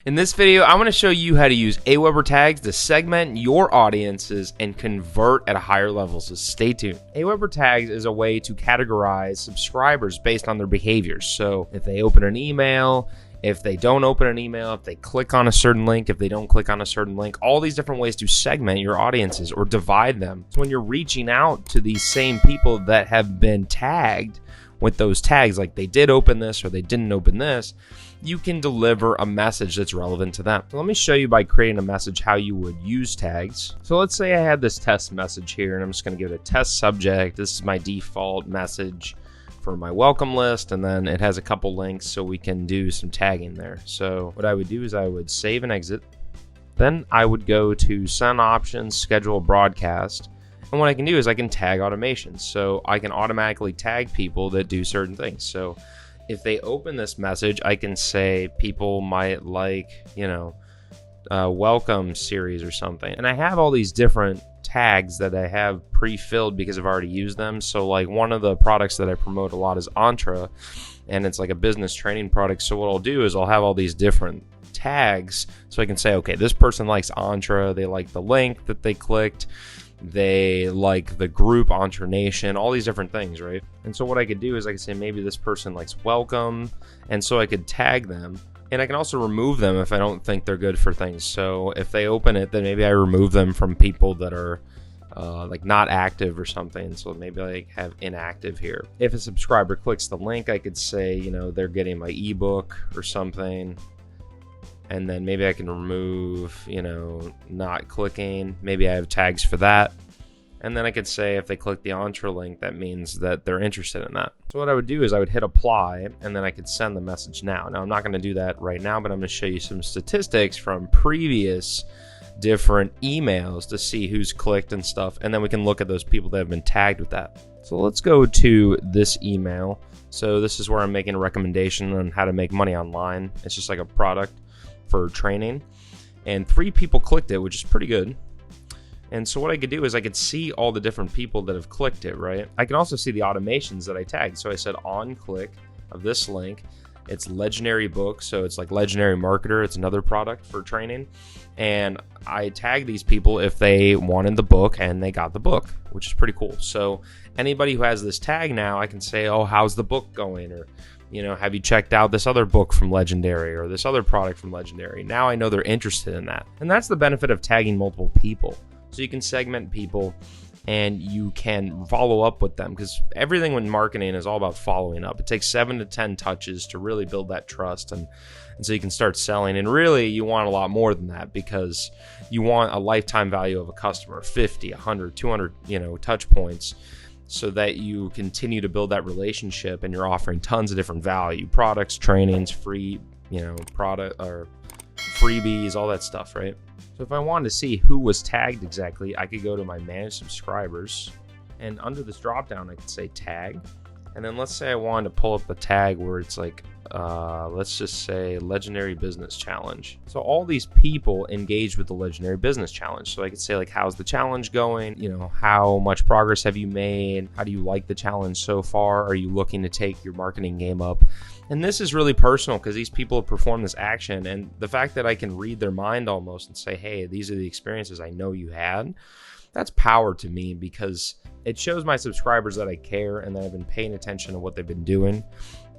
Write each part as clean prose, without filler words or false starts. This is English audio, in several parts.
In this video, I'm going to show you how to use AWeber Tags to segment your audiences and convert at a higher level, so stay tuned. AWeber Tags is a way to categorize subscribers based on their behaviors. So if they open an email, if they don't open an email, if they click on a certain link, if they don't click on a certain link, all these different ways to segment your audiences or divide them. So when you're reaching out to these same people that have been tagged with those tags, like they did open this or they didn't open this, you can deliver a message that's relevant to them. So let me show you by creating a message how you would use tags. So let's say I had this test message here and I'm just going to give it a test subject. This is my default message for my welcome list, and then it has a couple links so we can do some tagging there. So what I would do is I would save and exit. Then I would go to send options, schedule a broadcast. And what I can do is I can tag automations. So I can automatically tag people that do certain things. So if they open this message, I can say people might like, welcome series or something. And I have all these different tags that I have pre-filled because I've already used them. So like one of the products that I promote a lot is Entra, and it's like a business training product. So what I'll do is I'll have all these different tags so I can say, okay, this person likes Entra, they like the link that they clicked, they like the group Entre Nation, all these different things, right? And so what I could do is I could say maybe this person likes welcome, and so I could tag them, and I can also remove them if I don't think they're good for things. So if they open it, then maybe I remove them from people that are like not active or something. So maybe I have inactive here. If a subscriber clicks the link, I could say, they're getting my ebook or something. And then maybe I can remove, not clicking. Maybe I have tags for that. And then I could say if they click the Entra link, that means that they're interested in that. So what I would do is I would hit apply, and then I could send the message now. Now I'm not going to do that right now, but I'm going to show you some statistics from previous different emails to see who's clicked and stuff. And then we can look at those people that have been tagged with that. So let's go to this email. So this is where I'm making a recommendation on how to make money online. It's just like a product for training, and 3 people clicked it, which is pretty good. And so what I could do is I could see all the different people that have clicked it, right? I can also see the automations that I tagged. So I said on click of this link, it's Legendary Book, so it's like Legendary Marketer. It's another product for training, and I tag these people if they wanted the book and they got the book, which is pretty cool. So anybody who has this tag now, I can say, oh, how's the book going? Or have you checked out this other book from Legendary or this other product from Legendary? Now I know they're interested in that. And that's the benefit of tagging multiple people. So you can segment people and you can follow up with them, because everything when marketing is all about following up. It takes 7 to 10 touches to really build that trust, and so you can start selling. And really you want a lot more than that, because you want a lifetime value of a customer, 50, 100, 200, touch points, so that you continue to build that relationship and you're offering tons of different value, products, trainings, free, product or freebies, all that stuff, right? So if I wanted to see who was tagged exactly, I could go to my manage subscribers, and under this drop down I could say tag, and then let's say I wanted to pull up the tag where it's like let's just say Legendary Business Challenge. So all these people engaged with the Legendary Business Challenge. So I could say like, how's the challenge going? How much progress have you made? How do you like the challenge so far? Are you looking to take your marketing game up? And this is really personal because these people have performed this action, and the fact that I can read their mind almost and say, hey, these are the experiences I know you had, that's power to me, because it shows my subscribers that I care and that I've been paying attention to what they've been doing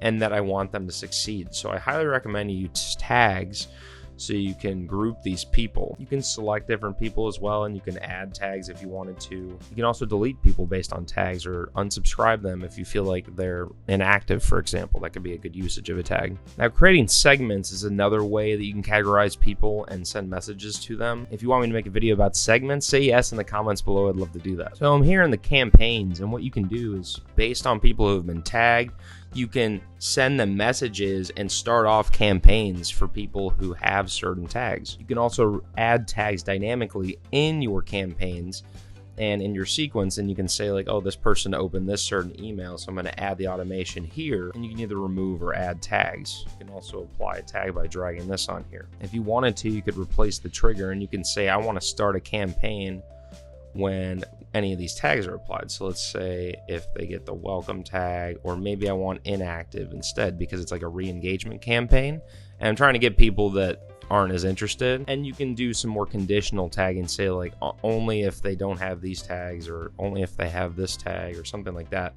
and that I want them to succeed. So I highly recommend you use tags so you can group these people. You can select different people as well, and you can add tags if you wanted to. You can also delete people based on tags or unsubscribe them if you feel like they're inactive, for example. That could be a good usage of a tag. Now, creating segments is another way that you can categorize people and send messages to them. If you want me to make a video about segments, say yes in the comments below. I'd love to do that. So I'm here in the campaigns, and what you can do is, based on people who have been tagged, you can send them messages and start off campaigns for people who have certain tags. You can also add tags dynamically in your campaigns and in your sequence, and you can say like, oh, this person opened this certain email, so I'm going to add the automation here, and you can either remove or add tags. You can also apply a tag by dragging this on here. If you wanted to, you could replace the trigger, and you can say I want to start a campaign when any of these tags are applied. So let's say if they get the welcome tag, or maybe I want inactive instead because it's like a re-engagement campaign, and I'm trying to get people that aren't as interested. And you can do some more conditional tagging, say like only if they don't have these tags, or only if they have this tag, or something like that.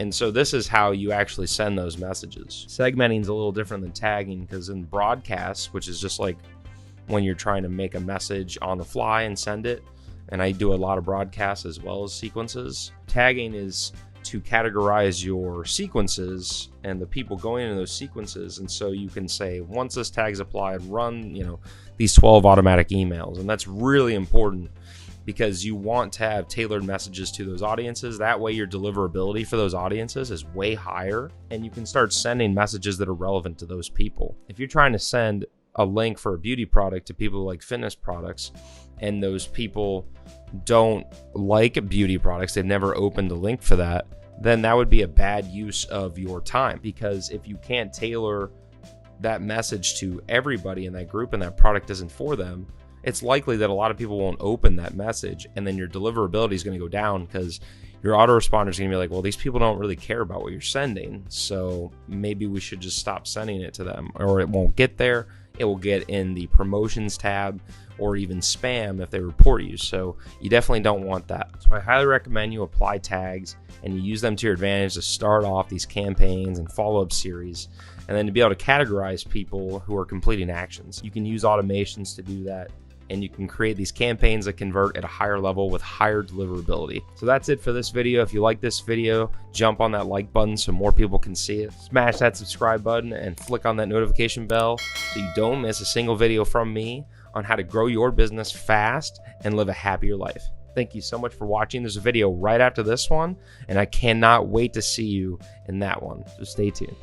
And so this is how you actually send those messages. Segmenting is a little different than tagging, because in broadcasts, which is just like when you're trying to make a message on the fly and send it, and I do a lot of broadcasts as well as sequences, tagging is to categorize your sequences and the people going into those sequences. And so you can say, once this tag's applied, run, these 12 automatic emails. And that's really important, because you want to have tailored messages to those audiences. That way your deliverability for those audiences is way higher, and you can start sending messages that are relevant to those people. If you're trying to send a link for a beauty product to people who like fitness products, and those people don't like beauty products, they've never opened a link for that, then that would be a bad use of your time. Because if you can't tailor that message to everybody in that group and that product isn't for them, it's likely that a lot of people won't open that message, and then your deliverability is going to go down, because your autoresponder is going to be like, well, these people don't really care about what you're sending, so maybe we should just stop sending it to them, or it won't get there. It will get in the promotions tab, or even spam if they report you. So you definitely don't want that. So I highly recommend you apply tags and you use them to your advantage to start off these campaigns and follow-up series, and then to be able to categorize people who are completing actions. You can use automations to do that, and you can create these campaigns that convert at a higher level with higher deliverability. So that's it for this video. If you like this video, jump on that like button so more people can see it. Smash that subscribe button and flick on that notification bell so you don't miss a single video from me on how to grow your business fast and live a happier life. Thank you so much for watching. There's a video right after this one, and I cannot wait to see you in that one. So stay tuned.